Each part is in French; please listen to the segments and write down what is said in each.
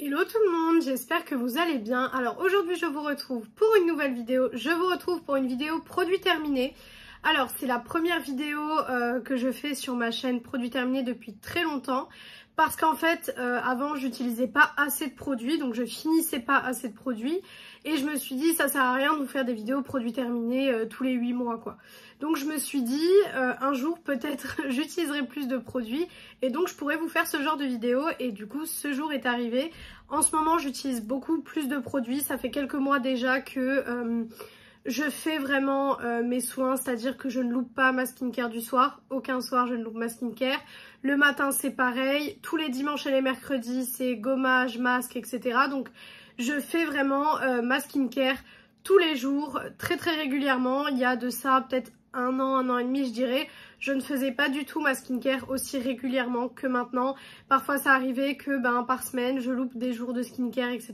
Hello tout le monde, j'espère que vous allez bien. Alors aujourd'hui je vous retrouve pour une nouvelle vidéo. Je vous retrouve pour une vidéo produit terminé. Alors c'est la première vidéo que je fais sur ma chaîne produit terminé depuis très longtemps. Parce qu'en fait avant j'utilisais pas assez de produits, donc je finissais pas assez de produits. Et je me suis dit ça sert à rien de vous faire des vidéos produits terminés tous les 8 mois quoi. Donc je me suis dit un jour peut-être j'utiliserai plus de produits et donc je pourrais vous faire ce genre de vidéo. Et du coup ce jour est arrivé. En ce moment j'utilise beaucoup plus de produits, ça fait quelques mois déjà que je fais vraiment mes soins, c'est-à-dire que je ne loupe pas ma skincare du soir, aucun soir je ne loupe ma skincare. Le matin c'est pareil, tous les dimanches et les mercredis c'est gommage, masque, etc. Donc je fais vraiment ma skincare tous les jours, très régulièrement. Il y a de ça peut-être un an et demi je dirais, je ne faisais pas du tout ma skincare aussi régulièrement que maintenant. Parfois ça arrivait que par semaine je loupe des jours de skincare, etc.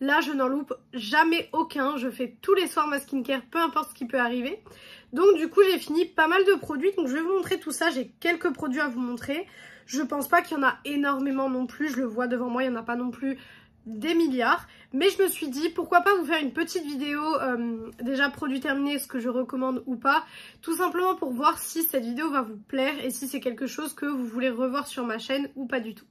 Là je n'en loupe jamais aucun, je fais tous les soirs ma skincare, peu importe ce qui peut arriver. Donc du coup j'ai fini pas mal de produits, donc je vais vous montrer tout ça, j'ai quelques produits à vous montrer. Je pense pas qu'il y en a énormément non plus, je le vois devant moi, il n'y en a pas non plus des milliards, mais je me suis dit pourquoi pas vous faire une petite vidéo déjà produit terminé, ce que je recommande ou pas, tout simplement pour voir si cette vidéo va vous plaire et si c'est quelque chose que vous voulez revoir sur ma chaîne ou pas du tout.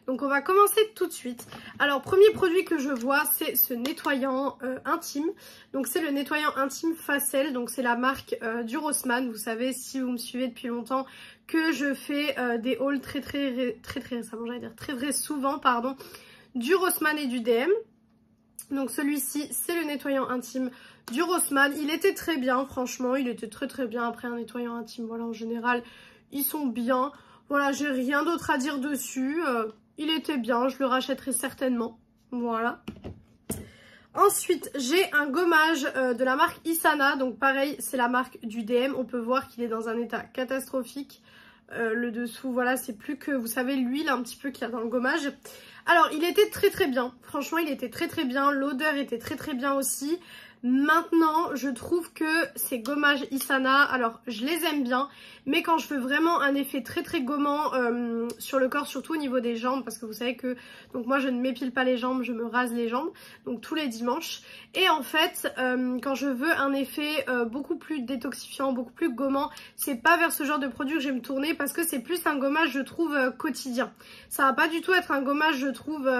Donc on va commencer tout de suite. Alors premier produit que je vois c'est ce nettoyant intime, donc c'est le nettoyant intime Facel, donc c'est la marque du Rossmann. Vous savez si vous me suivez depuis longtemps que je fais des hauls très récemment, j'allais dire très souvent pardon, du Rossmann et du DM. Donc celui-ci c'est le nettoyant intime du Rossmann. Il était très bien, franchement il était très bien. Après un nettoyant intime, voilà, en général ils sont bien. Voilà, j'ai rien d'autre à dire dessus. Il était bien, je le rachèterai certainement. Voilà. Ensuite j'ai un gommage de la marque Isana. Donc pareil c'est la marque du DM. On peut voir qu'il est dans un état catastrophique. Le dessous, voilà, c'est plus que, vous savez, l'huile un petit peu qu'il y a dans le gommage. Alors, il était très bien. Franchement, il était très bien. L'odeur était très bien aussi. Maintenant, je trouve que ces gommages Isana, alors, je les aime bien. Mais quand je veux vraiment un effet très gommant sur le corps, surtout au niveau des jambes, parce que vous savez que, donc moi, je ne m'épile pas les jambes, je me rase les jambes. Donc, tous les dimanches. Et en fait, quand je veux un effet beaucoup plus détoxifiant, beaucoup plus gommant, c'est pas vers ce genre de produit que je vais me tourner parce que c'est plus un gommage, je trouve, quotidien. Ça va pas du tout être un gommage, je trouve,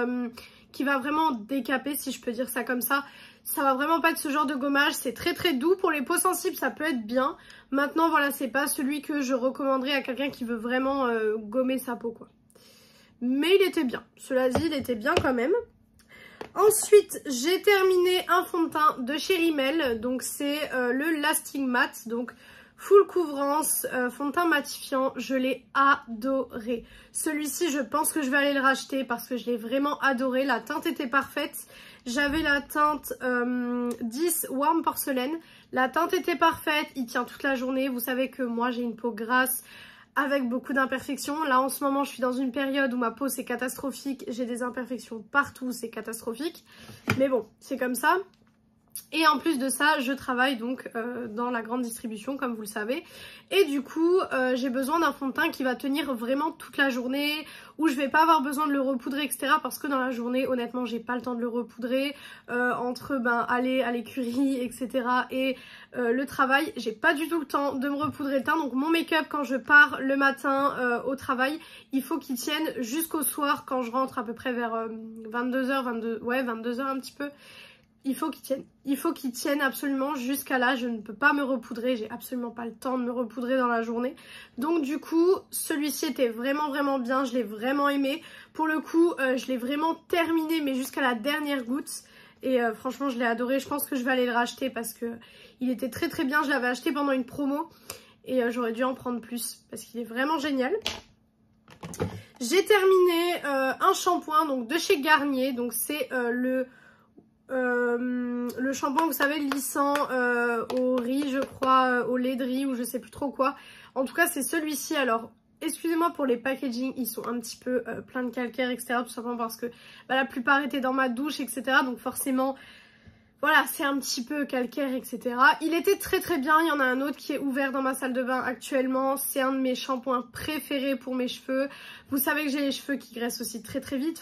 qui va vraiment décaper, si je peux dire ça comme ça. Ça va vraiment pas être ce genre de gommage, c'est très doux. Pour les peaux sensibles, ça peut être bien. Maintenant, voilà, c'est pas celui que je recommanderais à quelqu'un qui veut vraiment gommer sa peau, quoi. Mais il était bien. Cela dit, il était bien quand même. Ensuite, j'ai terminé un fond de teint de chez Rimmel. Donc, c'est le Lasting Matte. Donc, full couvrance, fond de teint matifiant. Je l'ai adoré. Celui-ci, je pense que je vais aller le racheter parce que je l'ai vraiment adoré. La teinte était parfaite. J'avais la teinte 10 Warm Porcelaine. La teinte était parfaite. Il tient toute la journée. Vous savez que moi, j'ai une peau grasse avec beaucoup d'imperfections. Là, en ce moment, je suis dans une période où ma peau, c'est catastrophique. J'ai des imperfections partout, c'est catastrophique. Mais bon, c'est comme ça. Et en plus de ça, je travaille donc dans la grande distribution, comme vous le savez. Et du coup, j'ai besoin d'un fond de teint qui va tenir vraiment toute la journée, où je vais pas avoir besoin de le repoudrer, etc. Parce que dans la journée, honnêtement, j'ai pas le temps de le repoudrer. Entre aller à l'écurie, etc. et le travail, j'ai pas du tout le temps de me repoudrer le teint. Donc mon make-up, quand je pars le matin au travail, il faut qu'il tienne jusqu'au soir, quand je rentre à peu près vers 22h, 22h un petit peu. Il faut qu'il tienne absolument jusqu'à là. Je ne peux pas me repoudrer, j'ai absolument pas le temps de me repoudrer dans la journée. Donc du coup, celui-ci était vraiment bien, je l'ai vraiment aimé. Pour le coup, je l'ai vraiment terminé, mais jusqu'à la dernière goutte. Et franchement, je l'ai adoré. Je pense que je vais aller le racheter parce que il était très bien. Je l'avais acheté pendant une promo et j'aurais dû en prendre plus parce qu'il est vraiment génial. J'ai terminé un shampoing donc de chez Garnier. Donc c'est le shampoing, vous savez, lissant au riz, je crois, au lait de riz ou je sais plus trop quoi. En tout cas, c'est celui-ci. Alors, excusez-moi pour les packaging, ils sont un petit peu pleins de calcaire, etc. Tout simplement parce que la plupart étaient dans ma douche, etc. Donc forcément, voilà, c'est un petit peu calcaire, etc. Il était très très bien. Il y en a un autre qui est ouvert dans ma salle de bain actuellement. C'est un de mes shampoings préférés pour mes cheveux. Vous savez que j'ai les cheveux qui graissent aussi très très vite.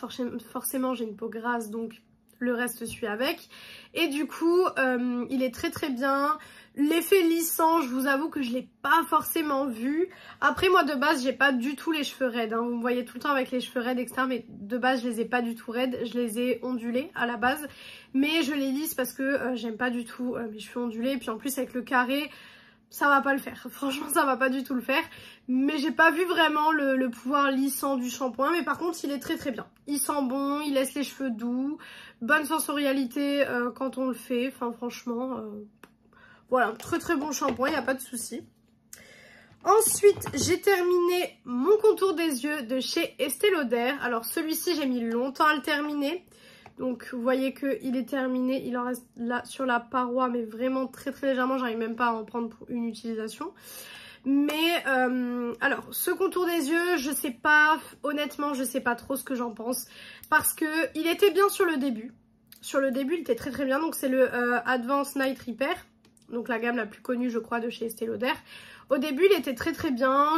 Forcément, j'ai une peau grasse, donc le reste suit avec. Et du coup, il est très très bien. L'effet lissant, je vous avoue que je l'ai pas forcément vu. Après, moi de base, j'ai pas du tout les cheveux raides. Hein. Vous me voyez tout le temps avec les cheveux raides, etc. Mais de base, je les ai pas du tout raides. Je les ai ondulés à la base. Mais je les lisse parce que j'aime pas du tout mes cheveux ondulés. Et puis en plus, avec le carré, ça va pas le faire. Franchement, ça va pas du tout le faire. Mais j'ai pas vu vraiment le pouvoir lissant du shampoing. Mais par contre, il est très très bien. Il sent bon, il laisse les cheveux doux. Bonne sensorialité quand on le fait. Enfin, franchement... Voilà, très très bon shampoing, il n'y a pas de souci. Ensuite, j'ai terminé mon contour des yeux de chez Estée Lauder. Alors celui-ci, j'ai mis longtemps à le terminer. Donc vous voyez qu'il est terminé, il en reste là sur la paroi, mais vraiment très très légèrement. J'arrive même pas à en prendre pour une utilisation. Mais alors, ce contour des yeux, je sais pas, honnêtement, je sais pas trop ce que j'en pense. Parce que il était bien sur le début. Sur le début, il était très très bien. Donc c'est le Advanced Night Repair. Donc la gamme la plus connue je crois de chez Estée Lauder. Au début il était très très bien,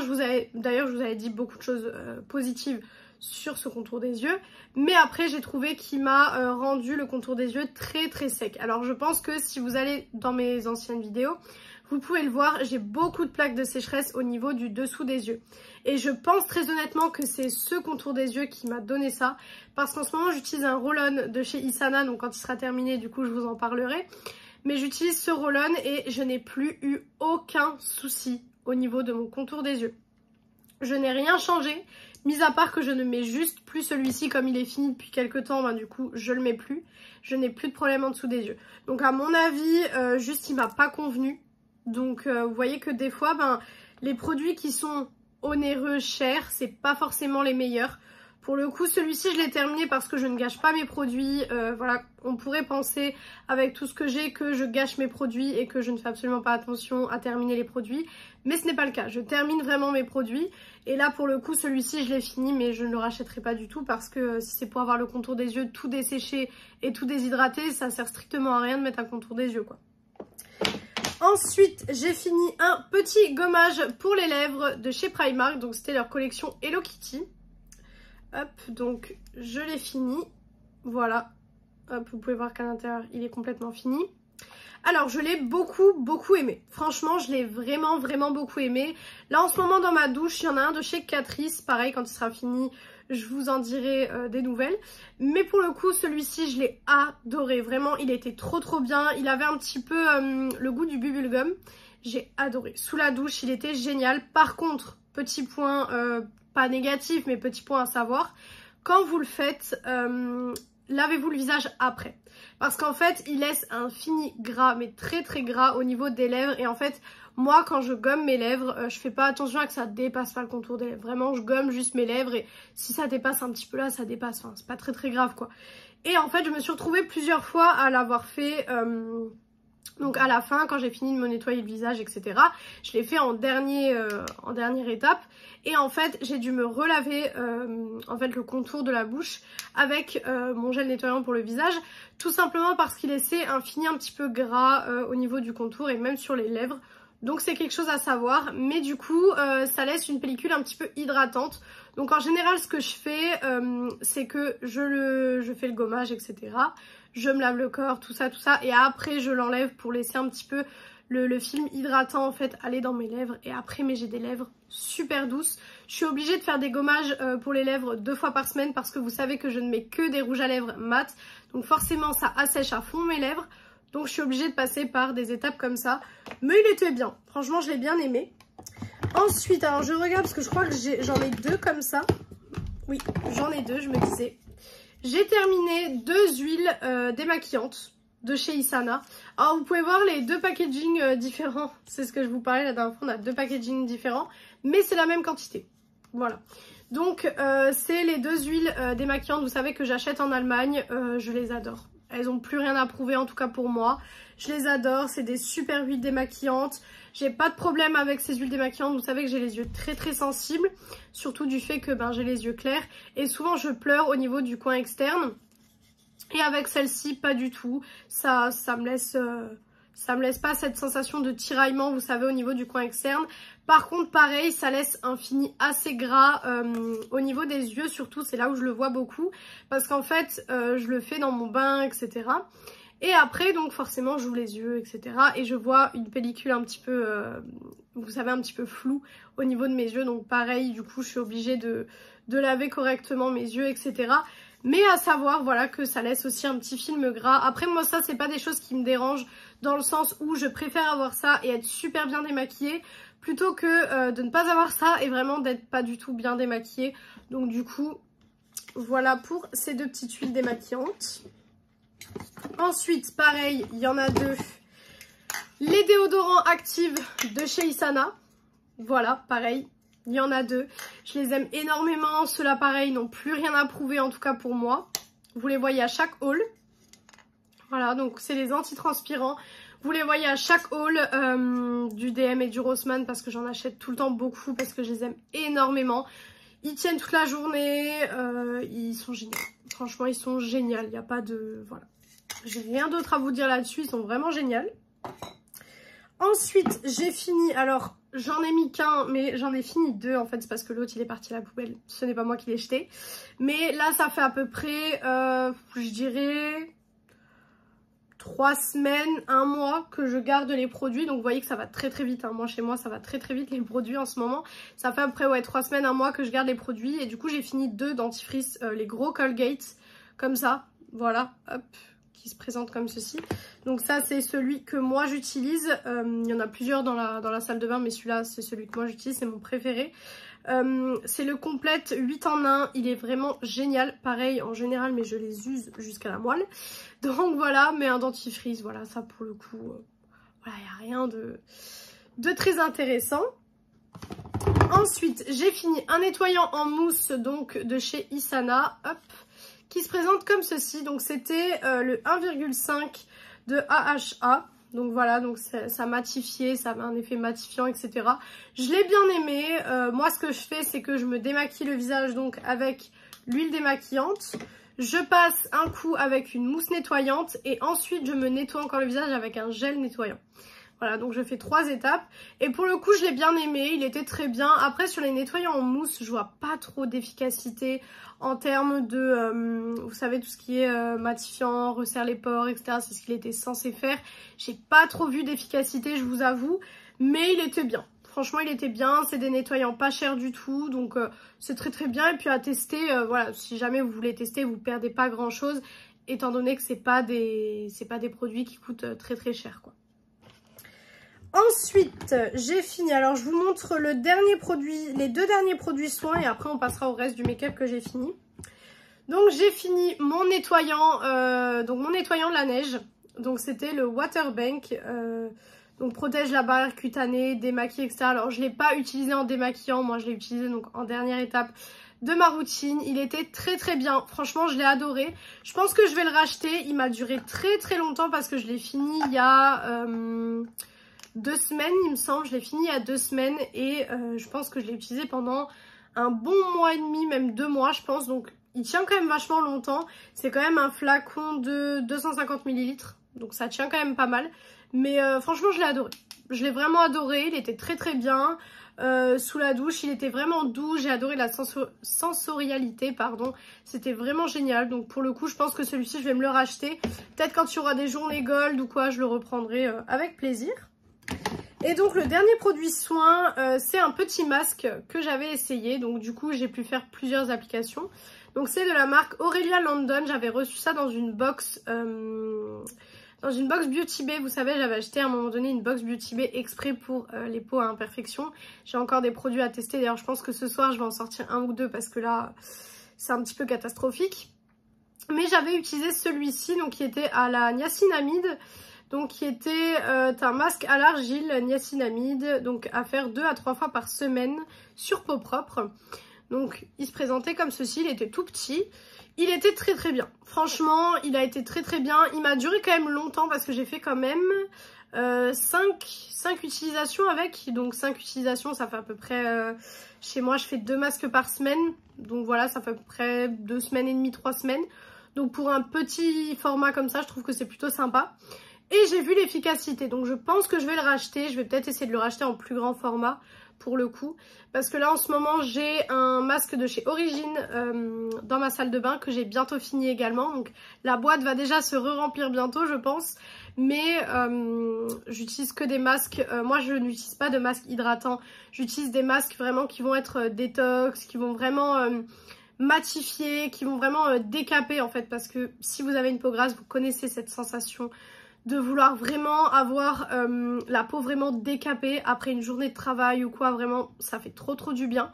d'ailleurs je vous avais dit beaucoup de choses positives sur ce contour des yeux. Mais après j'ai trouvé qu'il m'a rendu le contour des yeux très très sec. Alors je pense que si vous allez dans mes anciennes vidéos, vous pouvez le voir, j'ai beaucoup de plaques de sécheresse au niveau du dessous des yeux. Et je pense très honnêtement que c'est ce contour des yeux qui m'a donné ça. Parce qu'en ce moment j'utilise un roll-on de chez Isana, donc quand il sera terminé du coup je vous en parlerai. Mais j'utilise ce roll-on et je n'ai plus eu aucun souci au niveau de mon contour des yeux. Je n'ai rien changé, mis à part que je ne mets juste plus celui-ci comme il est fini depuis quelques temps, ben du coup je le mets plus. Je n'ai plus de problème en dessous des yeux. Donc à mon avis, juste il m'a pas convenu. Donc vous voyez que des fois, ben, les produits qui sont onéreux, chers, c'est pas forcément les meilleurs. Pour le coup, celui-ci, je l'ai terminé parce que je ne gâche pas mes produits. Voilà, on pourrait penser avec tout ce que j'ai que je gâche mes produits et que je ne fais absolument pas attention à terminer les produits. Mais ce n'est pas le cas. Je termine vraiment mes produits. Et là, pour le coup, celui-ci, je l'ai fini, mais je ne le rachèterai pas du tout parce que si c'est pour avoir le contour des yeux tout desséché et tout déshydraté, ça sert strictement à rien de mettre un contour des yeux, quoi. Ensuite, j'ai fini un petit gommage pour les lèvres de chez Primark. Donc, c'était leur collection Hello Kitty. Hop, donc je l'ai fini, voilà, hop, vous pouvez voir qu'à l'intérieur il est complètement fini. Alors je l'ai beaucoup aimé, franchement je l'ai vraiment beaucoup aimé. Là en ce moment dans ma douche, il y en a un de chez Catrice, pareil quand il sera fini je vous en dirai des nouvelles. Mais pour le coup celui-ci je l'ai adoré, vraiment il était trop bien, il avait un petit peu le goût du bubblegum, j'ai adoré. Sous la douche il était génial, par contre petit point... pas négatif mais petit point à savoir, quand vous le faites, lavez-vous le visage après. Parce qu'en fait, il laisse un fini gras, mais très gras au niveau des lèvres. Et en fait, moi quand je gomme mes lèvres, je fais pas attention à que ça dépasse pas le contour des lèvres. Vraiment, je gomme juste mes lèvres et si ça dépasse un petit peu là, ça dépasse. Enfin, c'est pas très grave quoi. Et en fait, je me suis retrouvée plusieurs fois à l'avoir fait... Donc à la fin, quand j'ai fini de me nettoyer le visage, etc., je l'ai fait en dernière étape. Et en fait, j'ai dû me relaver en fait, le contour de la bouche avec mon gel nettoyant pour le visage. Tout simplement parce qu'il laissait un fini un petit peu gras au niveau du contour et même sur les lèvres. Donc c'est quelque chose à savoir. Mais du coup, ça laisse une pellicule un petit peu hydratante. Donc en général, ce que je fais, c'est que je fais le gommage, etc., je me lave le corps, tout ça, et après je l'enlève pour laisser un petit peu le film hydratant en fait aller dans mes lèvres. Et après, mais j'ai des lèvres super douces. Je suis obligée de faire des gommages pour les lèvres 2 fois par semaine parce que vous savez que je ne mets que des rouges à lèvres mat. Donc forcément ça assèche à fond mes lèvres. Donc je suis obligée de passer par des étapes comme ça. Mais il était bien, franchement je l'ai bien aimé. Ensuite, alors je regarde parce que je crois que j'en ai 2 comme ça. Oui, j'en ai 2, je me disais. J'ai terminé 2 huiles démaquillantes de chez Isana. Alors vous pouvez voir les 2 packaging différents. C'est ce que je vous parlais la dernière fois, on a 2 packaging différents. Mais c'est la même quantité. Voilà. Donc c'est les 2 huiles démaquillantes, vous savez que j'achète en Allemagne. Je les adore. Elles n'ont plus rien à prouver en tout cas pour moi. Je les adore, c'est des super huiles démaquillantes. J'ai pas de problème avec ces huiles démaquillantes. Vous savez que j'ai les yeux très sensibles. Surtout du fait que j'ai les yeux clairs. Et souvent je pleure au niveau du coin externe. Et avec celle-ci, pas du tout. Ça me laisse pas cette sensation de tiraillement, vous savez, au niveau du coin externe. Par contre, pareil, ça laisse un fini assez gras au niveau des yeux, surtout, c'est là où je le vois beaucoup. Parce qu'en fait, je le fais dans mon bain, etc. Et après, donc forcément, j'ouvre les yeux, etc. Et je vois une pellicule un petit peu, vous savez, un petit peu floue au niveau de mes yeux. Donc pareil, du coup, je suis obligée de laver correctement mes yeux, etc. Mais à savoir, voilà, que ça laisse aussi un petit film gras. Après, moi, ça, c'est pas des choses qui me dérangent dans le sens où je préfère avoir ça et être super bien démaquillée plutôt que de ne pas avoir ça et vraiment d'être pas du tout bien démaquillée. Donc du coup, voilà pour ces deux petites huiles démaquillantes. Ensuite, pareil, il y en a deux. Les déodorants Active de chez Isana. Voilà, pareil, il y en a deux. Je les aime énormément. Ceux-là, pareil, n'ont plus rien à prouver, en tout cas pour moi. Vous les voyez à chaque haul. Voilà, donc c'est les antitranspirants. Vous les voyez à chaque haul du DM et du Rossmann parce que j'en achète tout le temps beaucoup parce que je les aime énormément. Ils tiennent toute la journée. Ils sont géniaux. Franchement, ils sont géniaux. Il n'y a pas de... Voilà. J'ai rien d'autre à vous dire là-dessus, ils sont vraiment géniaux. Ensuite, j'ai fini, alors j'en ai mis qu'un, mais j'en ai fini deux en fait, c'est parce que l'autre il est parti à la poubelle, ce n'est pas moi qui l'ai jeté. Mais là, ça fait à peu près, je dirais, 3 semaines, 1 mois que je garde les produits. Donc vous voyez que ça va très très vite, hein. Moi chez moi ça va très très vite les produits en ce moment. Ça fait à peu près ouais, 3 semaines, 1 mois que je garde les produits. Et du coup j'ai fini 2 dentifrices, les gros Colgate, comme ça, voilà, hop, qui se présente comme ceci. Donc ça c'est celui que moi j'utilise. Il y en a plusieurs dans la salle de bain, mais celui-là c'est celui que moi j'utilise, c'est mon préféré. C'est le Complète 8 en 1, il est vraiment génial, pareil en général, mais je les use jusqu'à la moelle. Donc voilà, mais un dentifrice, voilà, ça pour le coup, voilà, il n'y a rien de très intéressant. Ensuite, j'ai fini un nettoyant en mousse, donc de chez Isana, hop, qui se présente comme ceci. Donc c'était le 1,5 de AHA. Donc voilà, donc ça matifiait, ça avait un effet matifiant, etc. Je l'ai bien aimé. Moi, ce que je fais, c'est que je me démaquille le visage donc avec l'huile démaquillante. Je passe un coup avec une mousse nettoyante et ensuite je me nettoie encore le visage avec un gel nettoyant. Voilà, donc je fais 3 étapes. Et pour le coup, je l'ai bien aimé, il était très bien. Après, sur les nettoyants en mousse, je vois pas trop d'efficacité en termes de, vous savez, tout ce qui est matifiant, resserre les pores, etc. C'est ce qu'il était censé faire. J'ai pas trop vu d'efficacité, je vous avoue, mais il était bien. Franchement, il était bien, c'est des nettoyants pas chers du tout, donc c'est très très bien. Et puis à tester, voilà, si jamais vous voulez tester, vous perdez pas grand chose, étant donné que c'est pas des produits qui coûtent très très cher, quoi. Ensuite, j'ai fini. Alors, je vous montre le dernier produit, les 2 derniers produits soins et après on passera au reste du make-up que j'ai fini. Donc, j'ai fini mon nettoyant, de la neige. Donc, c'était le Waterbank. Donc, protège la barrière cutanée, démaquille, etc. Alors, je ne l'ai pas utilisé en démaquillant. Moi, je l'ai utilisé donc en dernière étape de ma routine. Il était très très bien. Franchement, je l'ai adoré. Je pense que je vais le racheter. Il m'a duré très très longtemps parce que je l'ai fini il y a... 2 semaines il me semble, je l'ai fini il y a 2 semaines et je pense que je l'ai utilisé pendant un bon mois et demi, même 2 mois je pense, donc il tient quand même vachement longtemps. C'est quand même un flacon de 250 ml, donc ça tient quand même pas mal, mais franchement je l'ai adoré, je l'ai vraiment adoré, il était très très bien. Sous la douche, il était vraiment doux, j'ai adoré la sensorialité, pardon, c'était vraiment génial. Donc pour le coup, je pense que celui-ci, je vais me le racheter. Peut-être quand il y aura des journées gold ou quoi, je le reprendrai avec plaisir. Et donc le dernier produit soin, c'est un petit masque que j'avais essayé. Donc du coup, j'ai pu faire plusieurs applications. Donc c'est de la marque Aurelia London, j'avais reçu ça dans une box... Beauty Bay, vous savez, j'avais acheté à un moment donné une box Beauty Bay exprès pour les peaux à imperfection. J'ai encore des produits à tester, d'ailleurs je pense que ce soir je vais en sortir 1 ou 2 parce que là c'est un petit peu catastrophique. Mais j'avais utilisé celui-ci, donc qui était à la niacinamide, donc qui était un masque à l'argile niacinamide, donc à faire 2 à 3 fois par semaine sur peau propre. Donc il se présentait comme ceci, il était tout petit. Il était très très bien, franchement il a été très très bien, il m'a duré quand même longtemps parce que j'ai fait quand même 5 utilisations avec, donc 5 utilisations ça fait à peu près, chez moi je fais 2 masques par semaine, donc voilà ça fait à peu près 2 semaines et demie, 3 semaines, Donc pour un petit format comme ça, je trouve que c'est plutôt sympa. Et j'ai vu l'efficacité, donc je pense que je vais le racheter. Je vais peut-être essayer de le racheter en plus grand format pour le coup. Parce que là en ce moment j'ai un masque de chez Origine dans ma salle de bain que j'ai bientôt fini également. Donc la boîte va déjà se re-remplir bientôt je pense. Mais j'utilise que des masques, moi je n'utilise pas de masque hydratant. J'utilise des masques vraiment qui vont être détox, qui vont vraiment matifier, qui vont vraiment décaper en fait. Parce que si vous avez une peau grasse, vous connaissez cette sensation de vouloir vraiment avoir la peau vraiment décapée après une journée de travail ou quoi, vraiment ça fait trop du bien.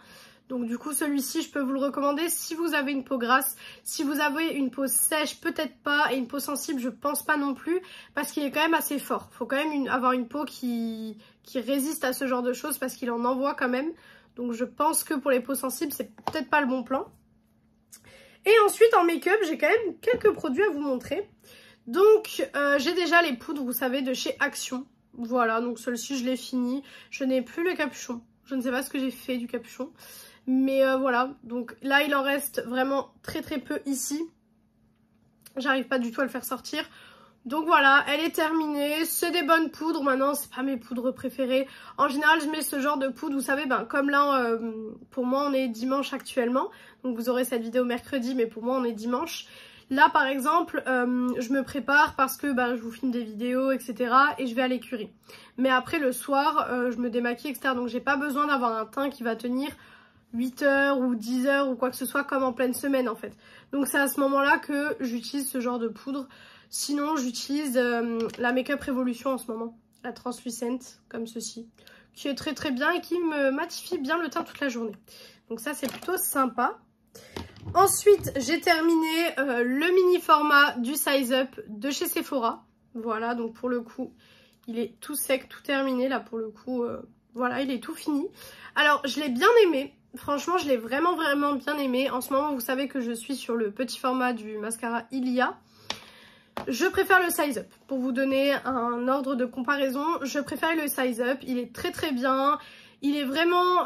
Donc du coup celui-ci je peux vous le recommander si vous avez une peau grasse. Si vous avez une peau sèche peut-être pas, et une peau sensible je pense pas non plus, parce qu'il est quand même assez fort. Faut quand même avoir une peau qui résiste à ce genre de choses parce qu'il en envoie quand même. Donc je pense que pour les peaux sensibles c'est peut-être pas le bon plan. Et ensuite en make-up j'ai quand même quelques produits à vous montrer. Donc j'ai déjà les poudres, vous savez, de chez Action. Voilà, donc celle-ci je l'ai fini. Je n'ai plus le capuchon. Je ne sais pas ce que j'ai fait du capuchon. Mais voilà, donc là il en reste vraiment très peu ici. J'arrive pas du tout à le faire sortir. Donc voilà, elle est terminée. C'est des bonnes poudres. Maintenant, c'est pas mes poudres préférées. En général, je mets ce genre de poudre, vous savez, ben, comme là, pour moi, on est dimanche actuellement. Donc vous aurez cette vidéo mercredi, mais pour moi, on est dimanche. Là par exemple je me prépare parce que je vous filme des vidéos etc. et je vais à l'écurie. Mais après le soir je me démaquille etc. Donc j'ai pas besoin d'avoir un teint qui va tenir 8 heures ou 10 heures ou quoi que ce soit comme en pleine semaine en fait. Donc c'est à ce moment là que j'utilise ce genre de poudre. Sinon j'utilise la Make-up Revolution en ce moment. La Translucent comme ceci. Qui est très bien et qui me matifie bien le teint toute la journée. Donc ça c'est plutôt sympa. Ensuite, j'ai terminé le mini format du Size Up de chez Sephora. Voilà, donc pour le coup, il est tout sec, tout terminé. Là, pour le coup, voilà, il est tout fini. Alors, je l'ai bien aimé. Franchement, je l'ai vraiment bien aimé. En ce moment, vous savez que je suis sur le petit format du mascara Ilia. Je préfère le Size Up. Pour vous donner un ordre de comparaison, je préfère le Size Up. Il est très bien. Il est vraiment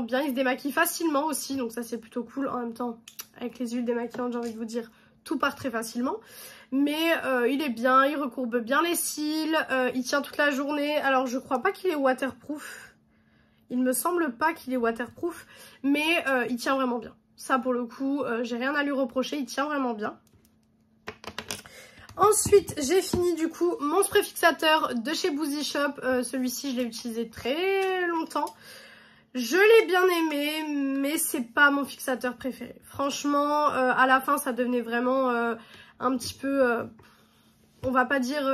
bien, il se démaquille facilement aussi, donc ça c'est plutôt cool. En même temps, avec les huiles démaquillantes, j'ai envie de vous dire, tout part très facilement. Mais il est bien, il recourbe bien les cils, il tient toute la journée. Alors je crois pas qu'il est waterproof, il me semble pas qu'il est waterproof, mais il tient vraiment bien. Ça pour le coup, j'ai rien à lui reprocher, il tient vraiment bien. Ensuite, j'ai fini du coup mon spray fixateur de chez Boozy Shop. Celui-ci, je l'ai utilisé très longtemps. Je l'ai bien aimé, mais c'est pas mon fixateur préféré. Franchement, à la fin, ça devenait vraiment un petit peu... on va pas dire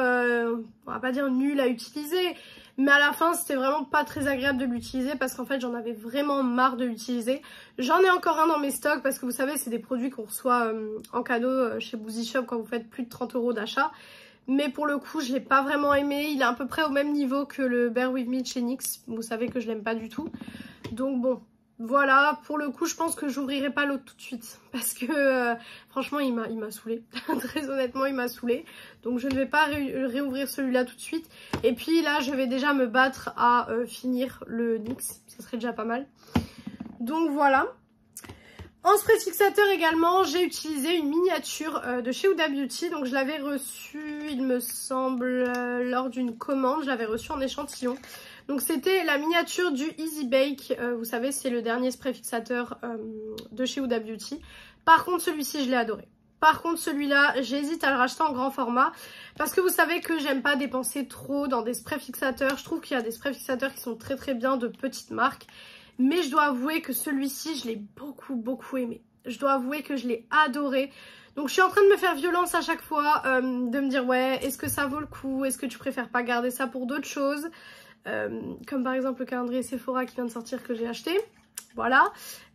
nul à utiliser. Mais à la fin, c'était vraiment pas très agréable de l'utiliser parce qu'en fait, j'en avais vraiment marre de l'utiliser. J'en ai encore un dans mes stocks parce que vous savez, c'est des produits qu'on reçoit en cadeau chez Boozy Shop quand vous faites plus de 30 € d'achat. Mais pour le coup, je l'ai pas vraiment aimé. Il est à peu près au même niveau que le Bear With Me de chez NYX. Vous savez que je l'aime pas du tout. Donc bon, voilà. Pour le coup, je pense que j'ouvrirai pas l'autre tout de suite. Parce que franchement, il m'a saoulée. Très honnêtement, il m'a saoulée. Donc je ne vais pas réouvrir celui-là tout de suite. Et puis là, je vais déjà me battre à finir le NYX. Ça serait déjà pas mal. Donc voilà. En spray fixateur également, j'ai utilisé une miniature de chez Huda Beauty. Donc je l'avais reçue, il me semble, lors d'une commande. Je l'avais reçue en échantillon. Donc c'était la miniature du Easy Bake. Vous savez, c'est le dernier spray fixateur de chez Huda Beauty. Par contre, celui-ci, je l'ai adoré. Par contre, celui-là, j'hésite à le racheter en grand format. Parce que vous savez que j'aime pas dépenser trop dans des sprays fixateurs. Je trouve qu'il y a des sprays fixateurs qui sont très bien de petites marques. Mais je dois avouer que celui-ci, je l'ai beaucoup aimé. Je dois avouer que je l'ai adoré. Donc je suis en train de me faire violence à chaque fois, de me dire ouais, est-ce que ça vaut le coup? Est-ce que tu préfères pas garder ça pour d'autres choses? Comme par exemple le calendrier Sephora qui vient de sortir que j'ai acheté. Voilà.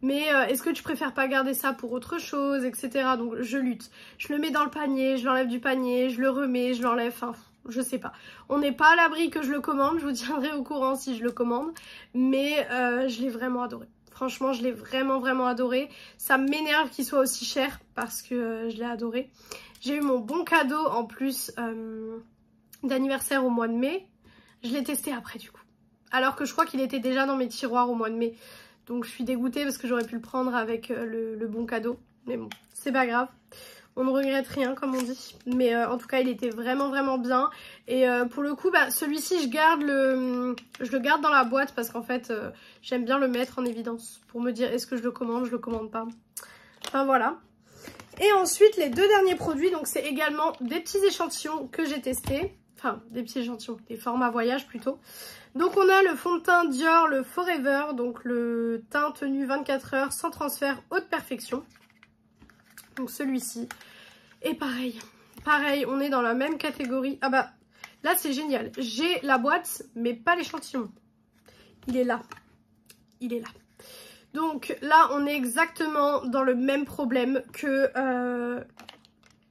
Mais est-ce que tu préfères pas garder ça pour autre chose, etc. Donc je lutte. Je le mets dans le panier, je l'enlève du panier, je le remets, je l'enlève, enfin... Je sais pas. On n'est pas à l'abri que je le commande. Je vous tiendrai au courant si je le commande. Mais je l'ai vraiment adoré. Franchement, je l'ai vraiment adoré. Ça m'énerve qu'il soit aussi cher parce que je l'ai adoré. J'ai eu mon bon cadeau en plus d'anniversaire au mois de mai. Je l'ai testé après du coup. Alors que je crois qu'il était déjà dans mes tiroirs au mois de mai. Donc je suis dégoûtée parce que j'aurais pu le prendre avec le bon cadeau. Mais bon, c'est pas grave. On ne regrette rien comme on dit. Mais en tout cas il était vraiment bien. Et pour le coup celui-ci je le garde dans la boîte parce qu'en fait j'aime bien le mettre en évidence. Pour me dire est-ce que je le commande pas. Enfin voilà. Et ensuite les deux derniers produits, donc c'est également des petits échantillons que j'ai testés. Enfin des petits échantillons, des formats voyage plutôt. Donc on a le fond de teint Dior, le Forever, donc le teint tenu 24 heures sans transfert haute perfection. Donc celui-ci. Et pareil, on est dans la même catégorie. Ah bah là c'est génial. J'ai la boîte mais pas l'échantillon. Il est là. Donc là on est exactement dans le même problème que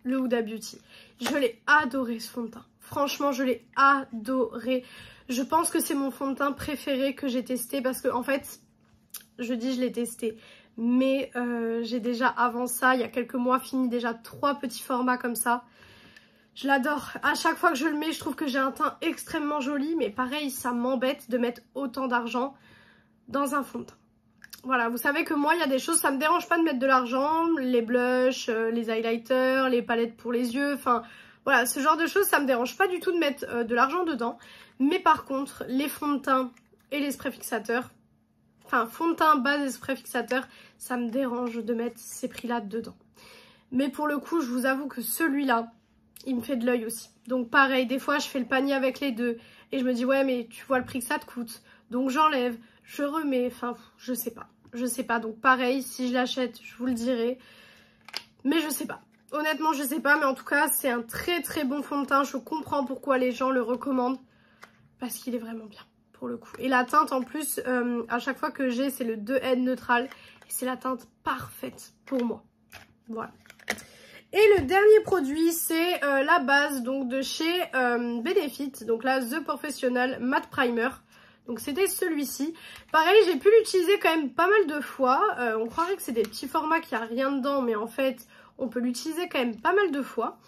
le Huda Beauty. Je l'ai adoré ce fond de teint. Franchement je l'ai adoré. Je pense que c'est mon fond de teint préféré que j'ai testé parce que en fait, je l'ai testé. Mais j'ai déjà avant ça, il y a quelques mois, fini déjà 3 petits formats comme ça. Je l'adore. À chaque fois que je le mets, je trouve que j'ai un teint extrêmement joli. Mais pareil, ça m'embête de mettre autant d'argent dans un fond de teint. Voilà, vous savez que moi, il y a des choses, ça me dérange pas de mettre de l'argent. Les blushs, les highlighters, les palettes pour les yeux, enfin... Voilà, ce genre de choses, ça me dérange pas du tout de mettre de l'argent dedans. Mais par contre, les fonds de teint et les sprays fixateurs, enfin fond de teint, base et spray fixateur, ça me dérange de mettre ces prix-là dedans. Mais pour le coup, je vous avoue que celui-là, il me fait de l'œil aussi. Donc pareil, des fois, je fais le panier avec les deux et je me dis, ouais, mais tu vois le prix que ça te coûte. Donc j'enlève, je remets, enfin, je sais pas. Donc pareil, si je l'achète, je vous le dirai. Mais je sais pas. Honnêtement, je sais pas, mais en tout cas, c'est un très bon fond de teint. Je comprends pourquoi les gens le recommandent. Parce qu'il est vraiment bien, pour le coup. Et la teinte, en plus, à chaque fois que j'ai, c'est le 2N neutral. Et c'est la teinte parfaite pour moi. Voilà. Et le dernier produit, c'est la base donc de chez Benefit. Donc là, The Professional Matte Primer. Donc c'était celui-ci. Pareil, j'ai pu l'utiliser quand même pas mal de fois. On croirait que c'est des petits formats, qu'il n'y a rien dedans. Mais en fait... on peut l'utiliser quand même pas mal de fois.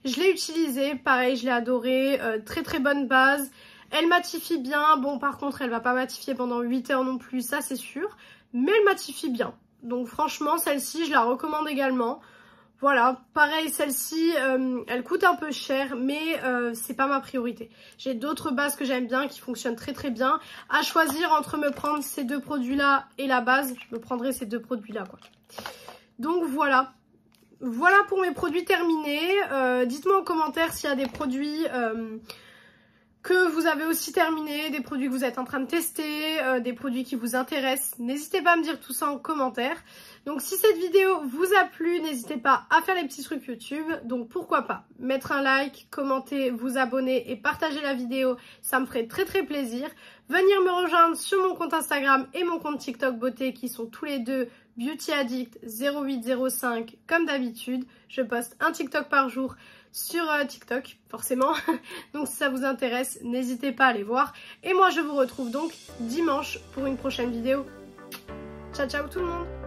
Je l'ai utilisé, pareil, je l'ai adoré. Très bonne base. Elle matifie bien. Bon, par contre, elle va pas matifier pendant 8 heures non plus, ça c'est sûr. Mais elle matifie bien. Donc franchement, celle-ci, je la recommande également. Voilà, pareil, celle-ci, elle coûte un peu cher, mais c'est pas ma priorité. J'ai d'autres bases que j'aime bien, qui fonctionnent très bien. À choisir entre me prendre ces deux produits-là et la base, je me prendrai ces deux produits-là, quoi. Donc voilà. Voilà pour mes produits terminés. Dites-moi en commentaire s'il y a des produits que vous avez aussi terminés, des produits que vous êtes en train de tester, des produits qui vous intéressent. N'hésitez pas à me dire tout ça en commentaire. Donc si cette vidéo vous a plu, n'hésitez pas à faire les petits trucs YouTube. Donc pourquoi pas mettre un like, commenter, vous abonner et partager la vidéo. Ça me ferait très plaisir. Venir me rejoindre sur mon compte Instagram et mon compte TikTok beauté qui sont tous les deux Beauty Addict 0805 comme d'habitude. Je poste un TikTok par jour sur TikTok forcément. Donc si ça vous intéresse, n'hésitez pas à aller voir. Et moi je vous retrouve donc dimanche pour une prochaine vidéo. Ciao ciao tout le monde.